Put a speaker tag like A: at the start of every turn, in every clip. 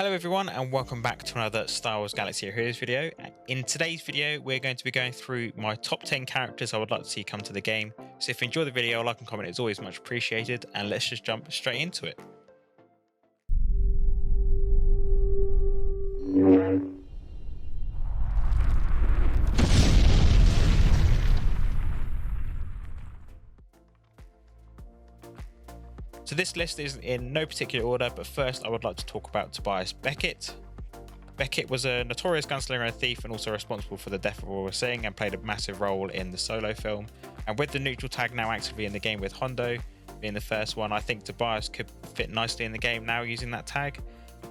A: Hello everyone and welcome back to another Star Wars Galaxy of Heroes video. In today's video we're going to be going through my top 10 characters I would like to see come to the game. So if you enjoy the video, a like and comment is always much appreciated, and let's just jump straight into it. So this list is in no particular order, but first I would like to talk about Tobias Beckett. Beckett was a notorious gunslinger and thief, and also responsible for the death of Aurora Singh, and played a massive role in the Solo film. And with the neutral tag now actively in the game with Hondo being the first one, I think Tobias could fit nicely in the game now using that tag,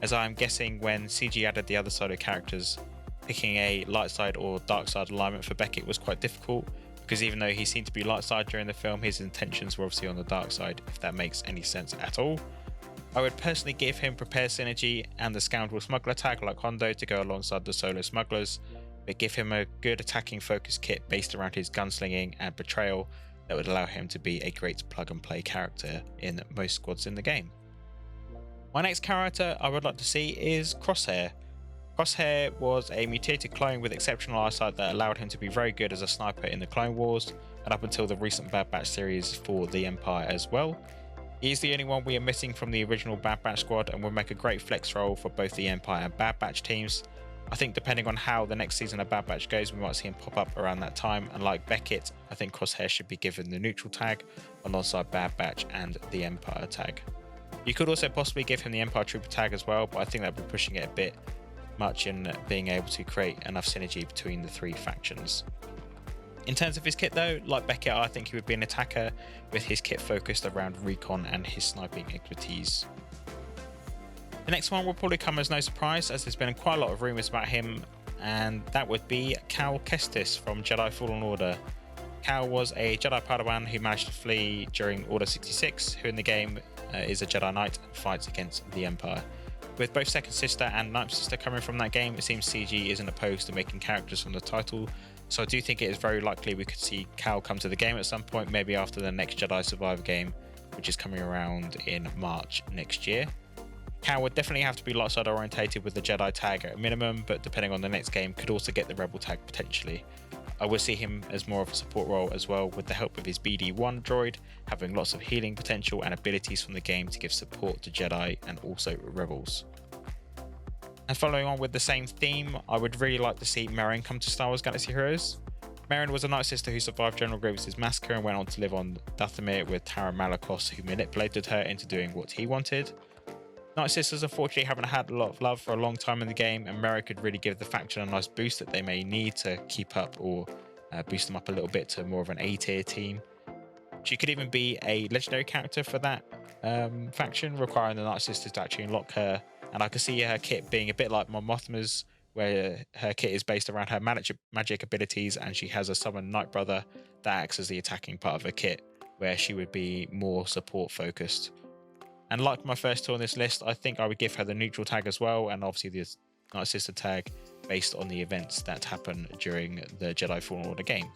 A: as I'm guessing when CG added the other Solo characters, picking a light side or dark side alignment for Beckett was quite difficult, because even though he seemed to be light side during the film, his intentions were obviously on the dark side, if that makes any sense at all. I would personally give him Prepare Synergy and the Scoundrel Smuggler tag like Hondo to go alongside the Solo Smugglers, but give him a good attacking focus kit based around his gunslinging and betrayal that would allow him to be a great plug and play character in most squads in the game. My next character I would like to see is Crosshair. Crosshair was a mutated clone with exceptional eyesight that allowed him to be very good as a sniper in the Clone Wars, and up until the recent Bad Batch series for the Empire as well. He is the only one we are missing from the original Bad Batch squad, and will make a great flex role for both the Empire and Bad Batch teams. I think depending on how the next season of Bad Batch goes, we might see him pop up around that time, and like Beckett, I think Crosshair should be given the neutral tag alongside Bad Batch and the Empire tag. You could also possibly give him the Empire Trooper tag as well, but I think that would be pushing it a bit much in being able to create enough synergy between the three factions. In terms of his kit though, like Beckett, I think he would be an attacker with his kit focused around recon and his sniping expertise. The next one will probably come as no surprise, as there's been quite a lot of rumours about him, and that would be Cal Kestis from Jedi Fallen Order. Cal was a Jedi Padawan who managed to flee during Order 66, who in the game is a Jedi Knight and fights against the Empire. With both Second Sister and Ninth Sister coming from that game, it seems CG isn't opposed to making characters from the title, so I do think it is very likely we could see Cal come to the game at some point, maybe after the next Jedi Survivor game, which is coming around in March next year. Cal would definitely have to be light side orientated with the Jedi tag at a minimum, but depending on the next game could also get the Rebel tag potentially. I would see him as more of a support role as well, with the help of his BD-1 droid, having lots of healing potential and abilities from the game to give support to Jedi and also Rebels. And following on with the same theme, I would really like to see Merrin come to Star Wars Galaxy Heroes. Merrin was a Night Sister who survived General Grievous' massacre and went on to live on Dathomir with Tara Malakos, who manipulated her into doing what he wanted. Night Sisters unfortunately haven't had a lot of love for a long time in the game, and Merrin could really give the faction a nice boost that they may need to keep up or boost them up a little bit to more of an A-tier team. She could even be a legendary character for that faction, requiring the Night Sisters to actually unlock her, and I could see her kit being a bit like Mon Mothma's, where her kit is based around her magic abilities, and she has a summoned Night Brother that acts as the attacking part of her kit, where she would be more support focused. And like my first two on this list, I think I would give her the neutral tag as well, and obviously the Night Sister tag based on the events that happen during the Jedi Fallen Order games.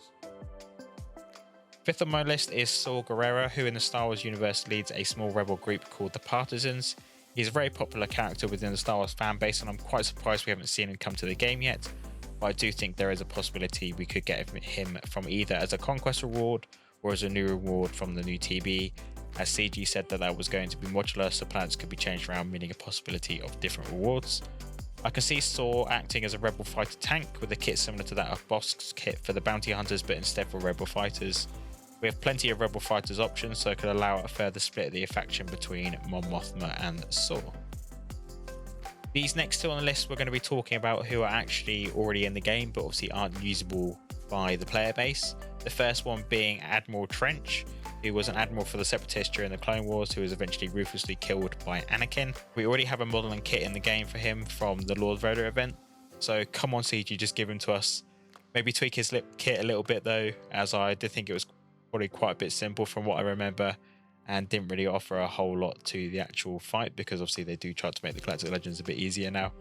A: Fifth on my list is Gerrera, who in the Star Wars universe leads a small rebel group called the Partisans. He's a very popular character within the Star Wars fan base, and I'm quite surprised we haven't seen him come to the game yet, but I do think there is a possibility we could get him from either as a conquest reward or as a new reward from the new TB, as CG said that was going to be modular, so planets could be changed around, meaning a possibility of different rewards. I can see Saw acting as a rebel fighter tank with a kit similar to that of Bosk's kit for the bounty hunters, but instead for rebel fighters. We have plenty of rebel fighters options, so it could allow a further split of the faction between Mon Mothma and Saw. These next two on the list we're going to be talking about who are actually already in the game, but obviously aren't usable by the player base. The first one being Admiral Trench, who was an admiral for the Separatists during the Clone Wars, who was eventually ruthlessly killed by Anakin. We already have a model and kit in the game for him from the Lord Vader event, so come on CG, just give him to us. Maybe tweak his kit a little bit though, as I did think it was probably quite a bit simple from what I remember, and didn't really offer a whole lot to the actual fight, because obviously they do try to make the Galactic Legends a bit easier now.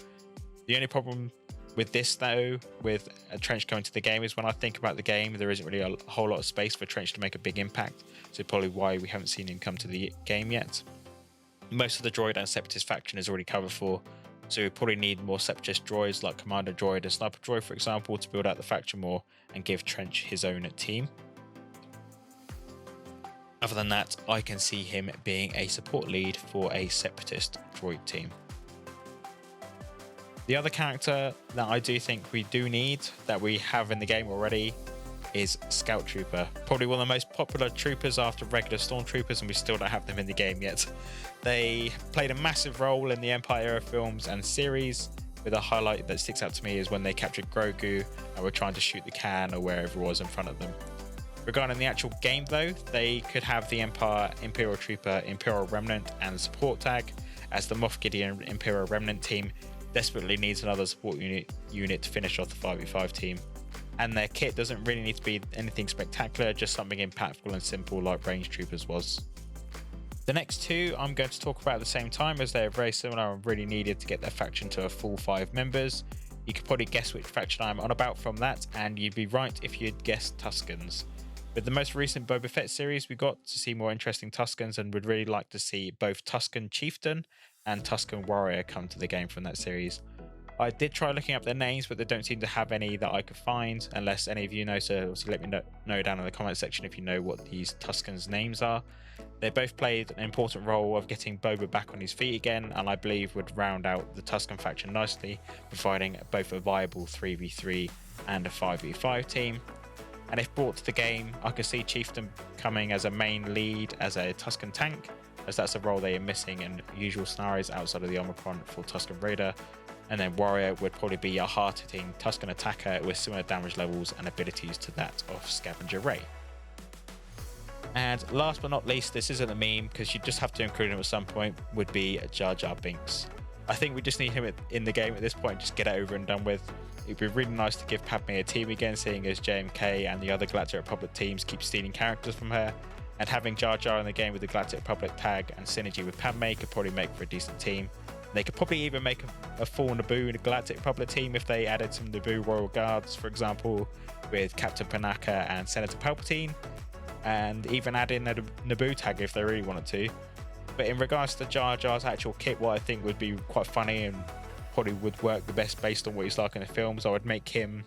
A: The only problem with this though, with a Trench coming to the game, is when I think about the game, there isn't really a whole lot of space for Trench to make a big impact, so probably why we haven't seen him come to the game yet. Most of the droid and Separatist faction is already covered for So we probably need more separatist droids like Commander Droid and Sniper Droid, for example, to build out the faction more and give Trench his own team. Other than that, I can see him being a support lead for a separatist droid team. The other character that I do think we do need, that we have in the game already, is Scout Trooper. Probably one of the most popular troopers after regular stormtroopers, and we still don't have them in the game yet. They played a massive role in the Empire era films and series, with a highlight that sticks out to me is when they captured Grogu and were trying to shoot the can or wherever it was in front of them. Regarding the actual game though, they could have the Empire, Imperial Trooper, Imperial Remnant and support tag, as the Moff Gideon Imperial Remnant team desperately needs another support unit to finish off the 5v5 team. And their kit doesn't really need to be anything spectacular, just something impactful and simple like Range Troopers was. The next two I'm going to talk about at the same time, as they are very similar and really needed to get their faction to a full 5 members. You could probably guess which faction I'm on about from that, and you'd be right if you'd guessed Tuskens. With the most recent Boba Fett series, we got to see more interesting Tuskens, and would really like to see both Tusken Chieftain and Tusken Warrior come to the game from that series. I did try looking up their names, but they don't seem to have any that I could find, unless any of you know, so also let me know down in the comment section if you know what these Tuskens' names are. They both played an important role of getting Boba back on his feet again, and I believe would round out the Tusken faction nicely, providing both a viable 3v3 and a 5v5 team. And if brought to the game, I could see Chieftain coming as a main lead as a Tusken tank, as that's a role they are missing in usual scenarios outside of the Omicron for Tusken Raider. And then Warrior would probably be a hard-hitting Tusken attacker with similar damage levels and abilities to that of Scavenger Ray. And last but not least, this isn't a meme because you just have to include him at some point, would be Jar Binks. I think we just need him in the game at this point, just get it over and done with. It'd be really nice to give Padme a team again, seeing as JMK and the other Galactic Republic teams keep stealing characters from her. And having Jar Jar in the game with the Galactic Republic tag and synergy with Padme could probably make for a decent team. They could probably even make a full Naboo Galactic Republic team if they added some Naboo Royal Guards, for example, with Captain Panaka and Senator Palpatine, and even add in a Naboo tag if they really wanted to. But in regards to Jar Jar's actual kit, what I think would be quite funny and probably would work the best based on what he's like in the films, I would make him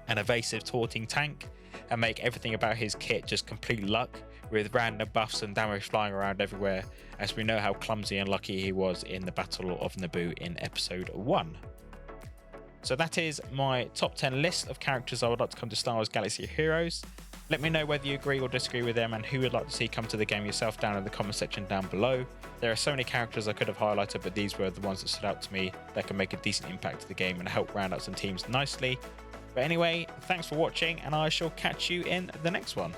A: an evasive taunting tank and make everything about his kit just complete luck, with random buffs and damage flying around everywhere, as we know how clumsy and lucky he was in the Battle of Naboo in episode 1. So that is my top 10 list of characters I would like to come to Star Wars Galaxy of Heroes. Let me know whether you agree or disagree with them and who you'd like to see come to the game yourself down in the comment section down below. There are so many characters I could have highlighted, but these were the ones that stood out to me that can make a decent impact to the game and help round out some teams nicely. But anyway, thanks for watching, and I shall catch you in the next one.